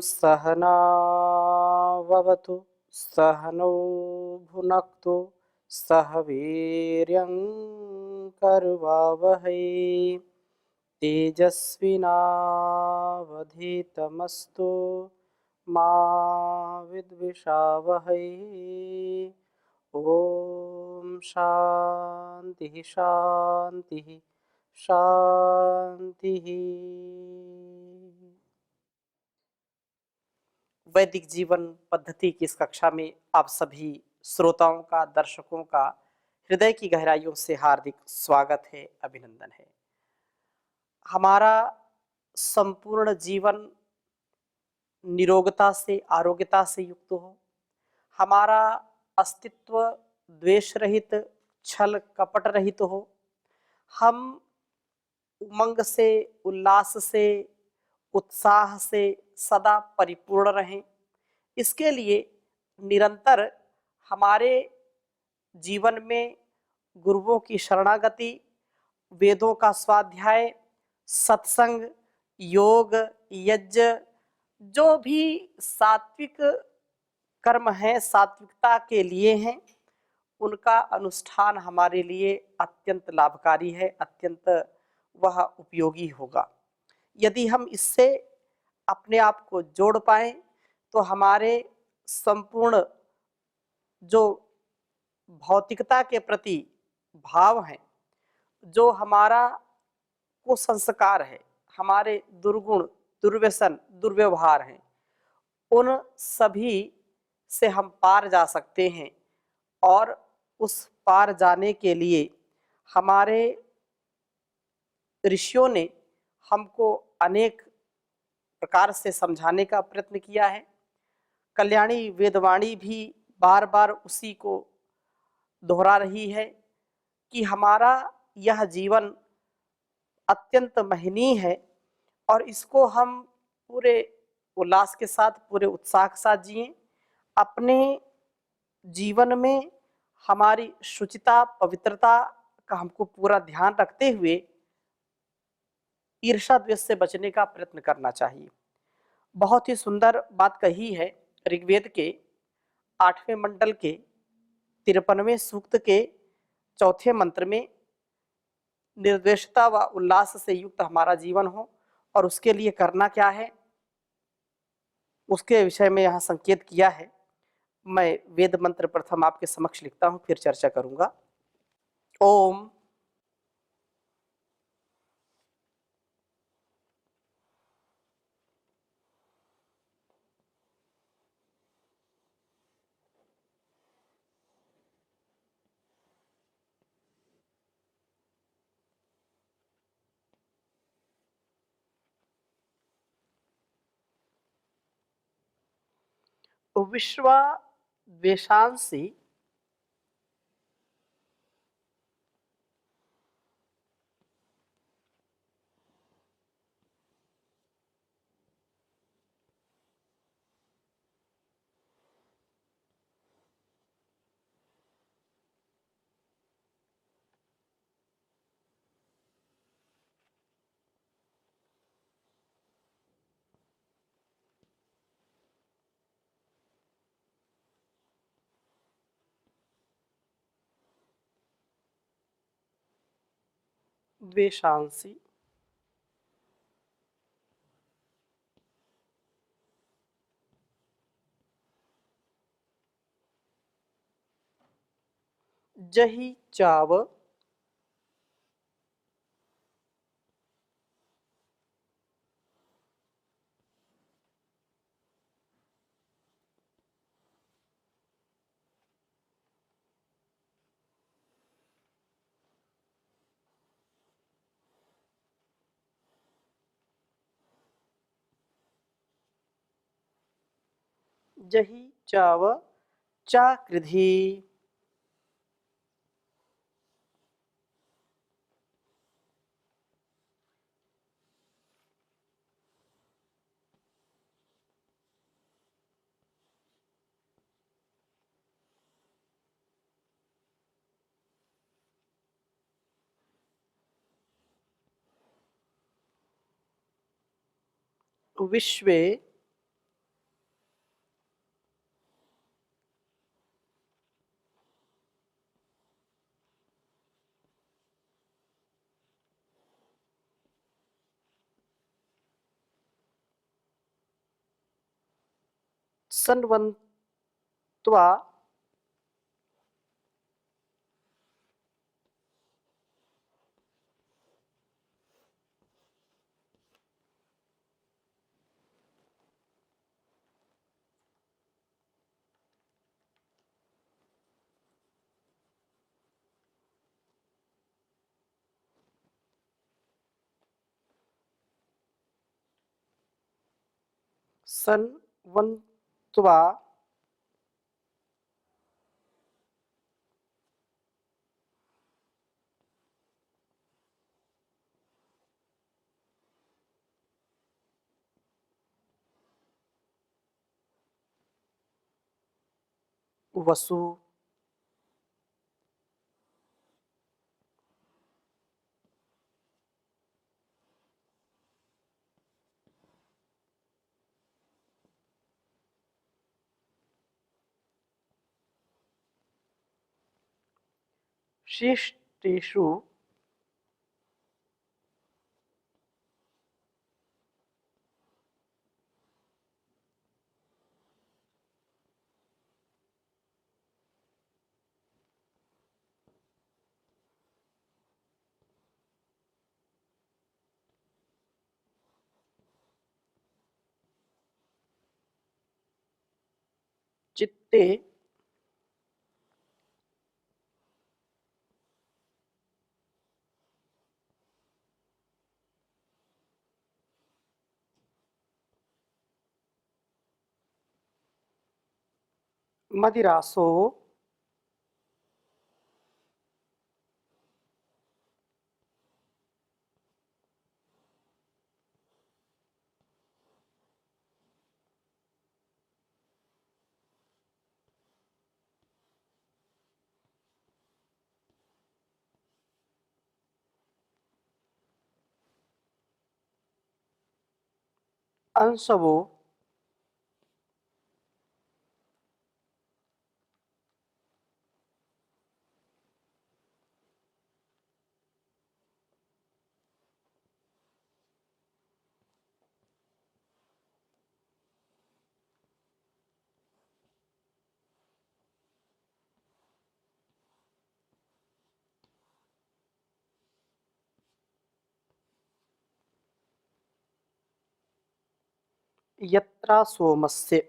सहनाववतु सहनौ भुनक्तु सह वीर्यं करवावहै तेजस्विनावधीतमस्तु मा विद्विषावहै। ओम शांति शांति शांति। वैदिक जीवन पद्धति की इस कक्षा में आप सभी श्रोताओं का, दर्शकों का हृदय की गहराइयों से हार्दिक स्वागत है, अभिनंदन है। हमारा संपूर्ण जीवन निरोगता से, आरोग्यता से युक्त हो। हमारा अस्तित्व द्वेष रहित, छल कपट रहित हो। हम उमंग से, उल्लास से, उत्साह से सदा परिपूर्ण रहें। इसके लिए निरंतर हमारे जीवन में गुरुओं की शरणागति, वेदों का स्वाध्याय, सत्संग, योग, यज्ञ, जो भी सात्विक कर्म हैं, सात्विकता के लिए हैं, उनका अनुष्ठान हमारे लिए अत्यंत लाभकारी है, अत्यंत वह उपयोगी होगा। यदि हम इससे अपने आप को जोड़ पाएं तो हमारे संपूर्ण जो भौतिकता के प्रति भाव हैं, जो हमारा कुसंस्कार है, हमारे दुर्गुण, दुर्व्यसन, दुर्व्यवहार हैं, उन सभी से हम पार जा सकते हैं। और उस पार जाने के लिए हमारे ऋषियों ने हमको अनेक प्रकार से समझाने का प्रयत्न किया है। कल्याणी वेदवाणी भी बार बार उसी को दोहरा रही है कि हमारा यह जीवन अत्यंत महनीय है और इसको हम पूरे उल्लास के साथ, पूरे उत्साह के साथ जिएं। अपने जीवन में हमारी शुचिता, पवित्रता का हमको पूरा ध्यान रखते हुए ईर्ष्या द्वेष से बचने का प्रयत्न करना चाहिए। बहुत ही सुंदर बात कही है ऋग्वेद के 8वें मंडल के 53वें सूक्त के 4थे मंत्र में, निर्द्वेषता व उल्लास से युक्त हमारा जीवन हो और उसके लिए करना क्या है, उसके विषय में यहाँ संकेत किया है। मैं वेद मंत्र प्रथम आपके समक्ष लिखता हूँ, फिर चर्चा करूंगा। ओम विश्वा द्वेषांसी द्वेषांसी जही चाव जही चाव चाकृधि। विश्वे सन्वन्त्वा सन्वन्त्वा वसु शिष्टेषु चित्ते मदिरासो अंशवो यत्रा सोमस्य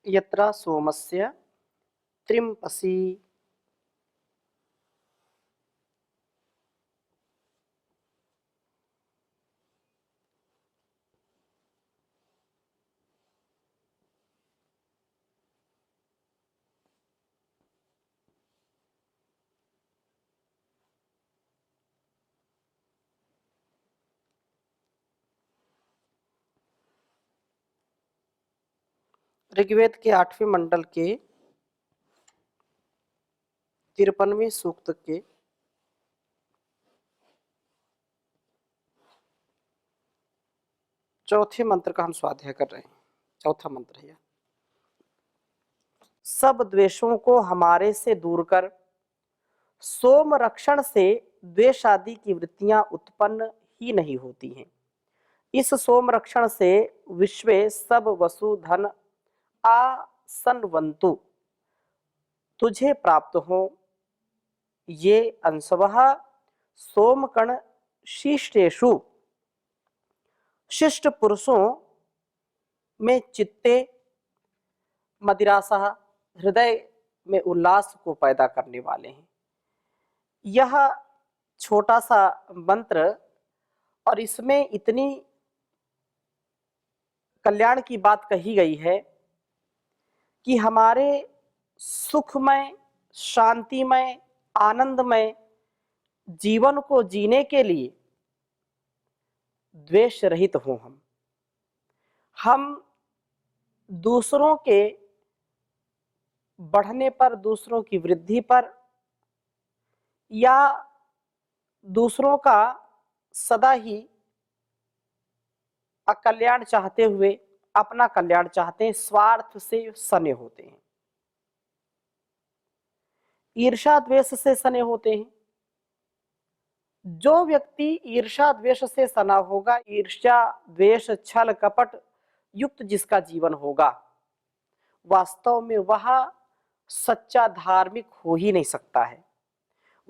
यत्रा सोमस्य त्रिंपसी ऋग्वेद के 8वें मंडल के 53वें सूक्त के चौथे मंत्र का हम स्वाध्याय कर रहे हैं। चौथा मंत्र है। सब द्वेषों को हमारे से दूर कर सोम रक्षण से द्वेष आदि की वृत्तियां उत्पन्न ही नहीं होती हैं। इस सोम रक्षण से विश्वे सब वसुधन आसन्वन्तु तुझे प्राप्त हो। ये अंशवः सोमकण शिष्टेषु शिष्ट पुरुषों में चित्ते मदिरासः हृदय में उल्लास को पैदा करने वाले हैं। यह छोटा सा मंत्र और इसमें इतनी कल्याण की बात कही गई है कि हमारे सुखमय, शांतिमय, आनंदमय जीवन को जीने के लिए द्वेष रहित हो हम। हम दूसरों के बढ़ने पर, दूसरों की वृद्धि पर या दूसरों का सदा ही अकल्याण चाहते हुए अपना कल्याण चाहते हैं, स्वार्थ से सने होते हैं, ईर्ष्या द्वेष से सने होते हैं। जो व्यक्ति ईर्ष्या द्वेष से सना होगा, ईर्ष्या द्वेष छल कपट युक्त जिसका जीवन होगा, वास्तव में वह सच्चा धार्मिक हो ही नहीं सकता है,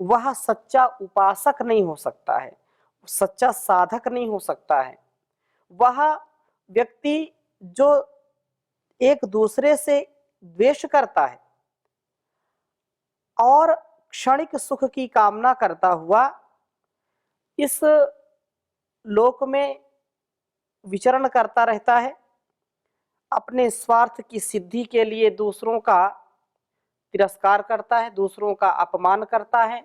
वह सच्चा उपासक नहीं हो सकता है, सच्चा साधक नहीं हो सकता है। वह व्यक्ति जो एक दूसरे से द्वेष करता है और क्षणिक सुख की कामना करता हुआ इस लोक में विचरण करता रहता है, अपने स्वार्थ की सिद्धि के लिए दूसरों का तिरस्कार करता है, दूसरों का अपमान करता है।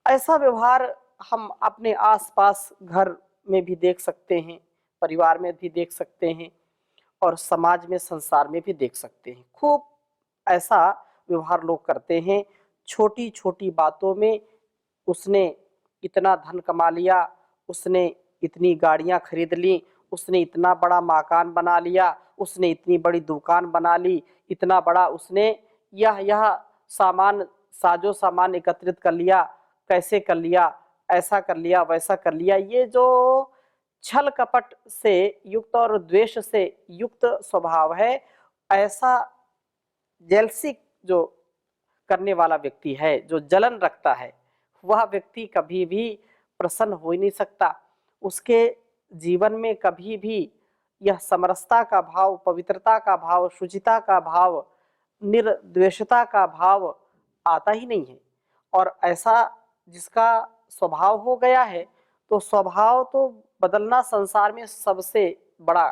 ऐसा व्यवहार हम अपने आसपास घर में भी देख सकते हैं, परिवार में भी देख सकते हैं और समाज में, संसार में भी देख सकते हैं। खूब ऐसा व्यवहार लोग करते हैं। छोटी छोटी बातों में उसने इतना धन कमा लिया, उसने इतनी गाड़ियां खरीद ली, उसने इतना बड़ा मकान बना लिया, उसने इतनी बड़ी दुकान बना ली, इतना बड़ा उसने यह सामान, साजो सामान एकत्रित कर लिया, कैसे कर लिया, ऐसा कर लिया, वैसा कर लिया। ये जो छल कपट से युक्त और द्वेष से युक्त स्वभाव है, ऐसा जेलसी जो करने वाला व्यक्ति है, जो जलन रखता है, वह व्यक्ति कभी भी प्रसन्न हो ही नहीं सकता। उसके जीवन में कभी भी यह समरसता का भाव, पवित्रता का भाव, शुचिता का भाव, निर्द्वेषता का भाव आता ही नहीं है। और ऐसा जिसका स्वभाव हो गया है, तो स्वभाव तो बदलना संसार में सबसे बड़ा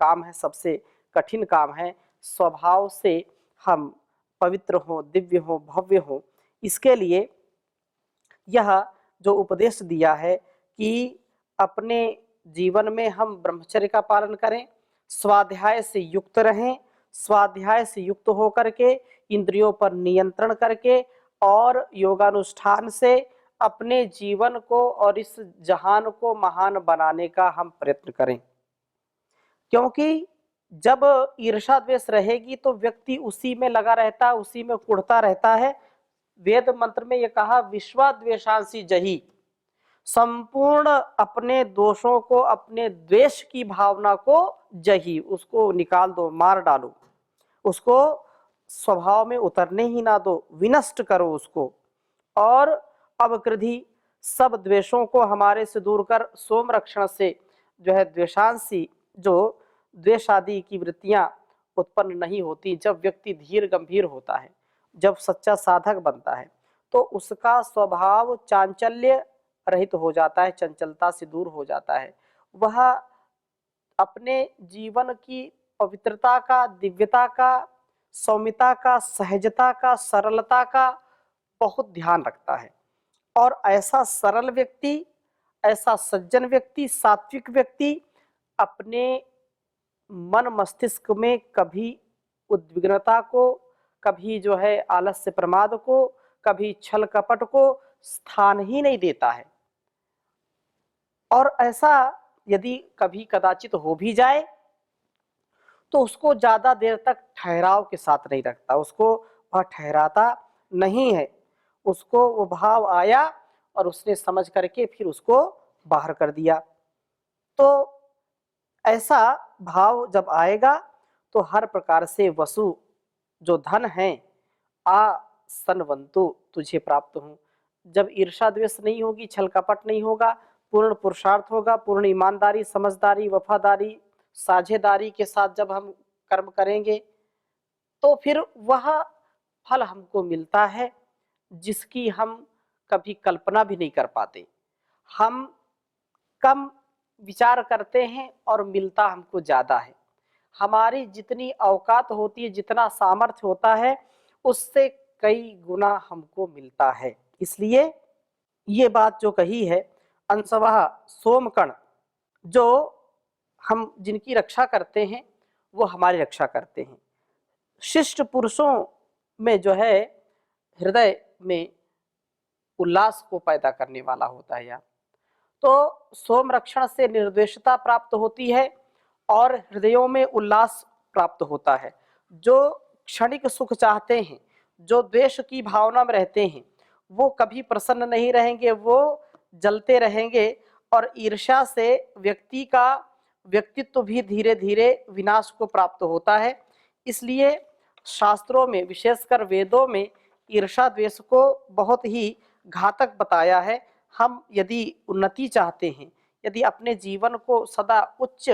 काम है, सबसे कठिन काम है। स्वभाव से हम पवित्र हो, दिव्य हो, भव्य हो, इसके लिए यह जो उपदेश दिया है कि अपने जीवन में हम ब्रह्मचर्य का पालन करें, स्वाध्याय से युक्त रहें, स्वाध्याय से युक्त होकर के इंद्रियों पर नियंत्रण करके और योगानुष्ठान से अपने जीवन को और इस जहान को महान बनाने का हम प्रयत्न करें। क्योंकि जब ईर्ष्या द्वेष रहेगी तो व्यक्ति उसी में लगा रहता है, उसी में कुढ़ता रहता है। वेद मंत्र में यह कहा, विश्वाद्वेषांसी जही, संपूर्ण अपने दोषों को, अपने द्वेष की भावना को जही, उसको निकाल दो, मार डालो, उसको स्वभाव में उतरने ही ना दो, विनष्ट करो उसको। और अवकृधि, सब द्वेषों को हमारे से दूर कर सोम रक्षण से जो है द्वेषांसी, जो द्वेष आदि की वृत्तियां उत्पन्न नहीं होती। जब व्यक्ति धीर गंभीर होता है, जब सच्चा साधक बनता है, तो उसका स्वभाव चांचल्य रहित हो जाता है, चंचलता से दूर हो जाता है। वह अपने जीवन की पवित्रता का, दिव्यता का, सौम्यता का, सहजता का, सरलता का बहुत ध्यान रखता है। और ऐसा सरल व्यक्ति, ऐसा सज्जन व्यक्ति, सात्विक व्यक्ति अपने मन मस्तिष्क में कभी उद्विग्नता को, कभी जो है आलस्य प्रमाद को, कभी छल कपट को स्थान ही नहीं देता है। और ऐसा यदि कभी कदाचित हो भी जाए तो उसको ज्यादा देर तक ठहराव के साथ नहीं रखता, उसको वह ठहराता नहीं है। उसको वो भाव आया और उसने समझ करके फिर उसको बाहर कर दिया। तो ऐसा भाव जब आएगा तो हर प्रकार से वसु जो धन है, आ सनवंतु, तुझे प्राप्त हूं। जब ईर्षा द्वेष नहीं होगी, छल कपट नहीं होगा, पूर्ण पुरुषार्थ होगा, पूर्ण ईमानदारी, समझदारी, वफादारी, साझेदारी के साथ जब हम कर्म करेंगे तो फिर वह फल हमको मिलता है जिसकी हम कभी कल्पना भी नहीं कर पाते। हम कम विचार करते हैं और मिलता हमको ज्यादा है। हमारी जितनी औकात होती है, जितना सामर्थ्य होता है, उससे कई गुना हमको मिलता है। इसलिए ये बात जो कही है अंशवः सोमकण, जो हम जिनकी रक्षा करते हैं वो हमारी रक्षा करते हैं। शिष्ट पुरुषों में जो है हृदय में उल्लास को पैदा करने वाला होता है। तो सोम रक्षण से निर्द्वेषता प्राप्त होती है और हृदयों में उल्लास प्राप्त होता है। जो क्षणिक सुख चाहते हैं, जो द्वेष की भावना में रहते हैं, वो कभी प्रसन्न नहीं रहेंगे, वो जलते रहेंगे और ईर्ष्या से व्यक्ति का व्यक्तित्व भी धीरे धीरे विनाश को प्राप्त होता है। इसलिए शास्त्रों में, विशेषकर वेदों में, ईर्ष्या द्वेष को बहुत ही घातक बताया है। हम यदि उन्नति चाहते हैं, यदि अपने जीवन को सदा उच्च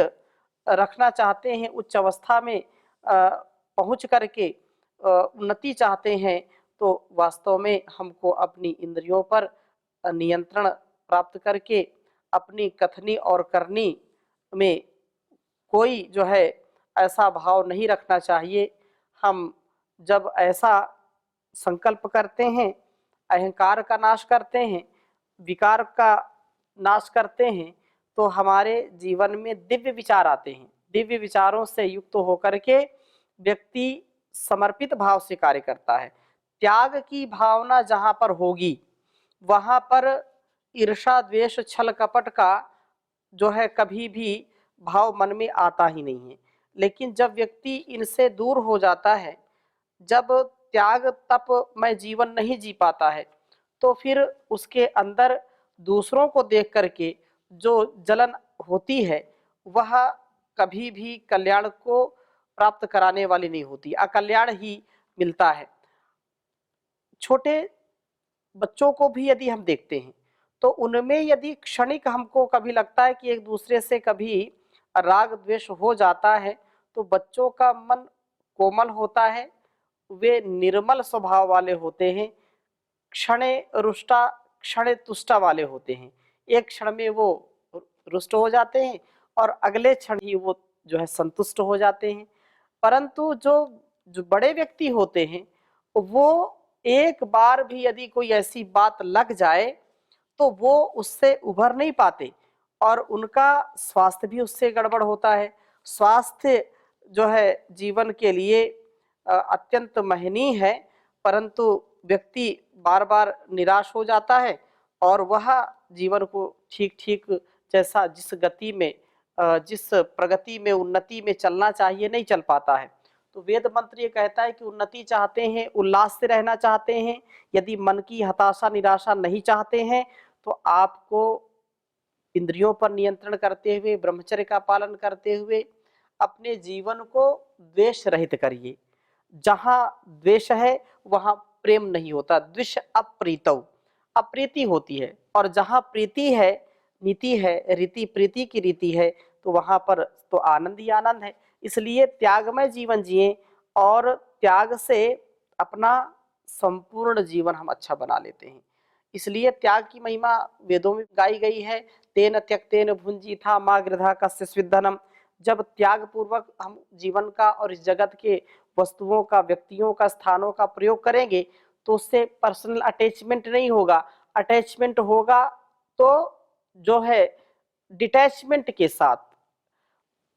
रखना चाहते हैं, उच्च अवस्था में पहुंच करके उन्नति चाहते हैं, तो वास्तव में हमको अपनी इंद्रियों पर नियंत्रण प्राप्त करके अपनी कथनी और करनी में कोई जो है ऐसा भाव नहीं रखना चाहिए। हम जब ऐसा संकल्प करते हैं, अहंकार का नाश करते हैं, विकार का नाश करते हैं, तो हमारे जीवन में दिव्य विचार आते हैं। दिव्य विचारों से युक्त होकर के व्यक्ति समर्पित भाव से कार्य करता है। त्याग की भावना जहाँ पर होगी वहाँ पर ईर्ष्या द्वेष छल कपट का जो है कभी भी भाव मन में आता ही नहीं है। लेकिन जब व्यक्ति इनसे दूर हो जाता है, जब त्याग तप में जीवन नहीं जी पाता है, तो फिर उसके अंदर दूसरों को देख करके जो जलन होती है वह कभी भी कल्याण को प्राप्त कराने वाली नहीं होती, अकल्याण ही मिलता है। छोटे बच्चों को भी यदि हम देखते हैं तो उनमें यदि क्षणिक हमको कभी लगता है कि एक दूसरे से कभी राग द्वेष हो जाता है, तो बच्चों का मन कोमल होता है, वे निर्मल स्वभाव वाले होते हैं, क्षणे रुष्टा क्षणे तुष्टा वाले होते हैं। एक क्षण में वो रुष्ट हो जाते हैं और अगले क्षण ही वो जो है संतुष्ट हो जाते हैं। परंतु जो बड़े व्यक्ति होते हैं वो एक बार भी यदि कोई ऐसी बात लग जाए तो वो उससे उभर नहीं पाते और उनका स्वास्थ्य भी उससे गड़बड़ होता है। स्वास्थ्य जो है जीवन के लिए अत्यंत महनीय है, परंतु व्यक्ति बार बार निराश हो जाता है और वह जीवन को ठीक ठीक जैसा जिस गति में जिस प्रगति में उन्नति में चलना चाहिए नहीं चल पाता है। तो वेद मंत्र ये कहता है कि उन्नति चाहते हैं, उल्लास से रहना चाहते हैं, यदि मन की हताशा निराशा नहीं चाहते हैं, तो आपको इंद्रियों पर नियंत्रण करते हुए, ब्रह्मचर्य का पालन करते हुए अपने जीवन को द्वेष रहित करिए। जहाँ द्वेष है वहाँ प्रेम नहीं होता। द्विष अप्रीतौ, अप्रीति होती है, और जहाँ प्रीति है, नीति है, रीति प्रीति की रीति है, तो वहाँ पर तो आनंद ही आनंद है। इसलिए त्यागमय जीवन जिए और त्याग से अपना संपूर्ण जीवन हम अच्छा बना लेते हैं। इसलिए त्याग की महिमा वेदों में गाई गई है। तेन त्यक्तेन भुंजीथा मा गृधा कस्य स्विद्धनम। जब त्याग पूर्वक हम जीवन का और इस जगत के वस्तुओं का, व्यक्तियों का, स्थानों का प्रयोग करेंगे तो उससे पर्सनल अटैचमेंट नहीं होगा। अटैचमेंट होगा तो जो है डिटैचमेंट के साथ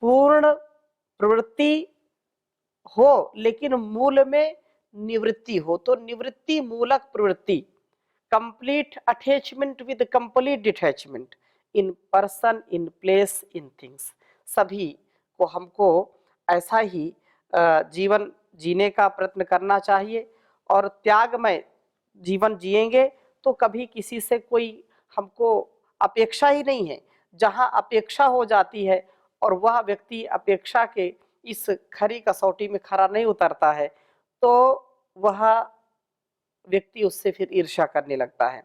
पूर्ण प्रवृत्ति हो, लेकिन मूल में निवृत्ति हो। तो निवृत्ति मूलक प्रवृत्ति, complete attachment with complete detachment in person, in place, in things. सभी को हमको ऐसा ही जीवन जीने का प्रयत्न करना चाहिए और त्यागमय जीवन जिएंगे तो कभी किसी से कोई हमको अपेक्षा ही नहीं है। जहाँ अपेक्षा हो जाती है और वह व्यक्ति अपेक्षा के इस खरी कसौटी में खरा नहीं उतरता है, तो वह व्यक्ति उससे फिर ईर्ष्या करने लगता है।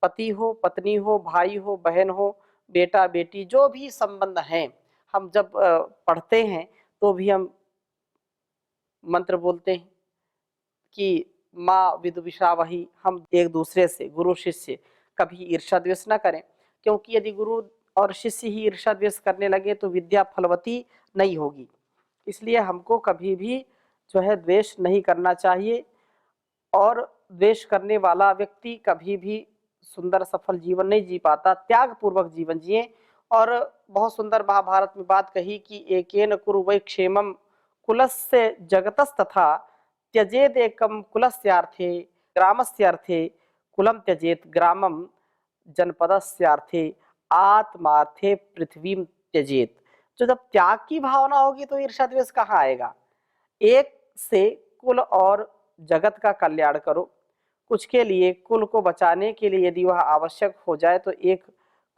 पति हो, पत्नी हो, भाई हो, बहन हो, बेटा बेटी, जो भी संबंध हैं, हम जब पढ़ते हैं तो भी हम मंत्र बोलते हैं कि माँ विदुषावही। हम एक दूसरे से, गुरु शिष्य, कभी ईर्ष्या द्वेष न करें, क्योंकि यदि गुरु और शिष्य ही ईर्ष्या द्वेष करने लगे तो विद्या फलवती नहीं होगी। इसलिए हमको कभी भी जो है द्वेष नहीं करना चाहिए और द्वेष करने वाला व्यक्ति कभी भी सुंदर सफल जीवन नहीं जी पाता। त्याग पूर्वक जीवन जिए और बहुत सुंदर महाभारत में बात कही कि एकेन कुरु वै क्षेमम कुलस्य जगतस्तथा त्यजेदेकम कुलस्यार्थे ग्रामस्यार्थे कुलम त्यजेत ग्रामम जनपदस्यार्थे आत्मार्थे पृथ्वीम त्यजेत। तो जब त्याग की भावना होगी तो ईर्ष्या द्वेष कहाँ आएगा। एक से कुल और जगत का कल्याण करो। कुछ के लिए कुल को बचाने के लिए यदि वह आवश्यक हो जाए तो एक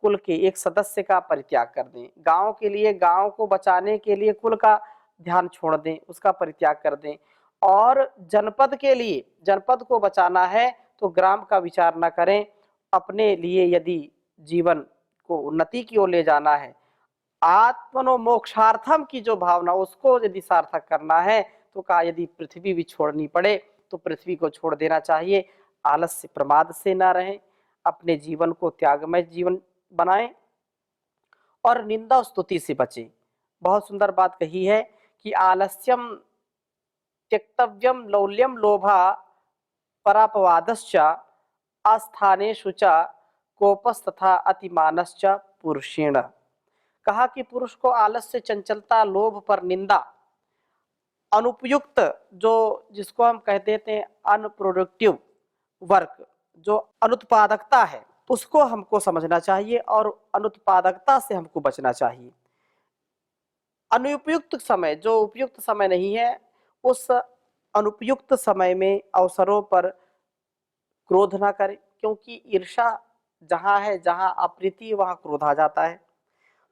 कुल के एक सदस्य का परित्याग कर दें। गांव के लिए गांव को बचाने के लिए कुल का ध्यान छोड़ दें, उसका परित्याग कर दें। और जनपद के लिए जनपद को बचाना है तो ग्राम का विचार न करें। अपने लिए यदि जीवन को उन्नति की ओर ले जाना है, आत्मनो मोक्षार्थम की जो भावना उसको यदि सार्थक करना है तो कहा यदि पृथ्वी भी छोड़नी पड़े तो पृथ्वी को छोड़ देना चाहिए। आलस्य प्रमाद से ना रहें, अपने जीवन को त्यागमय जीवन बनाएं और निंदा स्तुति से बचें। बहुत सुंदर बात कही है कि आलस्यम त्यक्तव्यम लौल्यम लोभा परापवादश्च अस्थानेषु च कोपस्तथा अतिमानश्च पुरुषेण। कहा कि पुरुष को आलस्य, चंचलता, लोभ पर निंदा, अनुपयुक्त जो जिसको हम कह देते हैं अनप्रोडक्टिव वर्क, जो अनुत्पादकता है उसको हमको समझना चाहिए और अनुत्पादकता से हमको बचना चाहिए। अनुपयुक्त समय जो उपयुक्त समय नहीं है, उस अनुपयुक्त समय में अवसरों पर क्रोध ना करें, क्योंकि ईर्ष्या जहाँ है, जहाँ अप्रीति वहाँ क्रोध आ जाता है।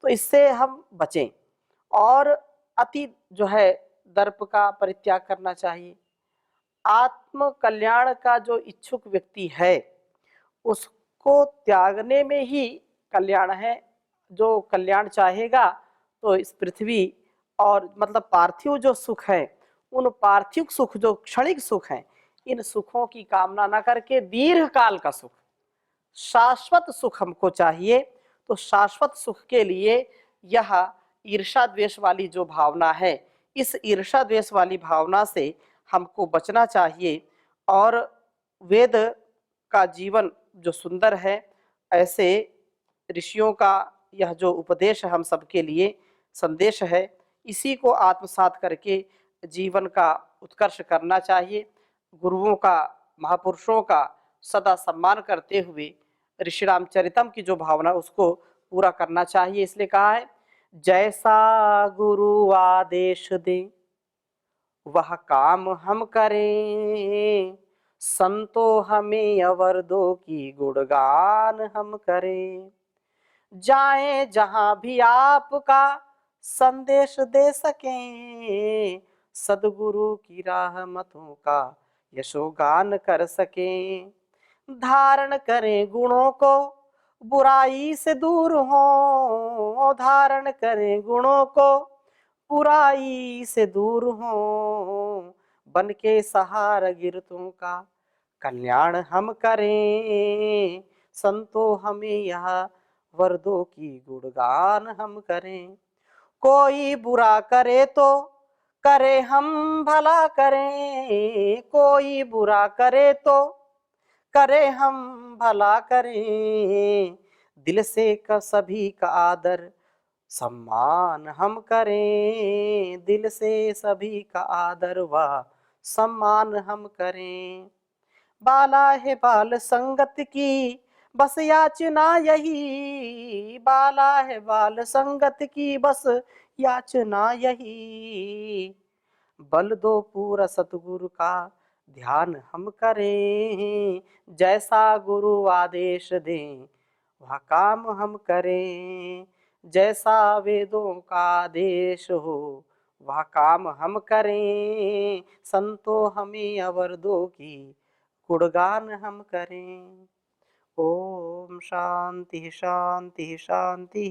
तो इससे हम बचें और अति जो है दर्प का परित्याग करना चाहिए। आत्म कल्याण का जो इच्छुक व्यक्ति है उसको त्यागने में ही कल्याण है। जो कल्याण चाहेगा तो इस पृथ्वी और मतलब पार्थिव जो सुख है, उन पार्थिव सुख जो क्षणिक सुख हैं, इन सुखों की कामना न करके दीर्घ काल का सुख, शाश्वत सुख हमको चाहिए। तो शाश्वत सुख के लिए यह ईर्ष्या द्वेष वाली जो भावना है, इस ईर्ष्या द्वेष वाली भावना से हमको बचना चाहिए। और वेद का जीवन जो सुंदर है, ऐसे ऋषियों का यह जो उपदेश है हम सबके लिए संदेश है, इसी को आत्मसात करके जीवन का उत्कर्ष करना चाहिए। गुरुओं का, महापुरुषों का सदा सम्मान करते हुए ऋषि रामचरितम की जो भावना उसको पूरा करना चाहिए। इसलिए कहा है, जैसा गुरु आदेश दे वह काम हम करें, संतो हमें अवर दो की गुणगान हम करें। जाएं जहां भी आपका संदेश दे सकें, सदगुरु की रहमतों का यशोगान कर सकें। धारण करें गुणों को बुराई से दूर हो, धारण करें गुणों को बुराई से दूर हो, बन के सहारा गिरतों का कल्याण हम करें। संतो हमें यह वरदों की गुणगान हम करें। कोई बुरा करे तो करे हम भला करें, कोई बुरा करे तो करे हम भला करें। दिल से का सभी का आदर सम्मान हम करें, दिल से सभी का आदर व सम्मान हम करें। बाला है बाल संगत की बस याचना यही, बाला है बाल संगत की बस याचना यही। बल दो पूरा सतगुरु का ध्यान हम करें, जैसा गुरु आदेश दें वह काम हम करें। जैसा वेदों का आदेश हो वह काम हम करें। संतो हमें अवर दो की गुणगान हम करें। ओम शांति शांति शांति।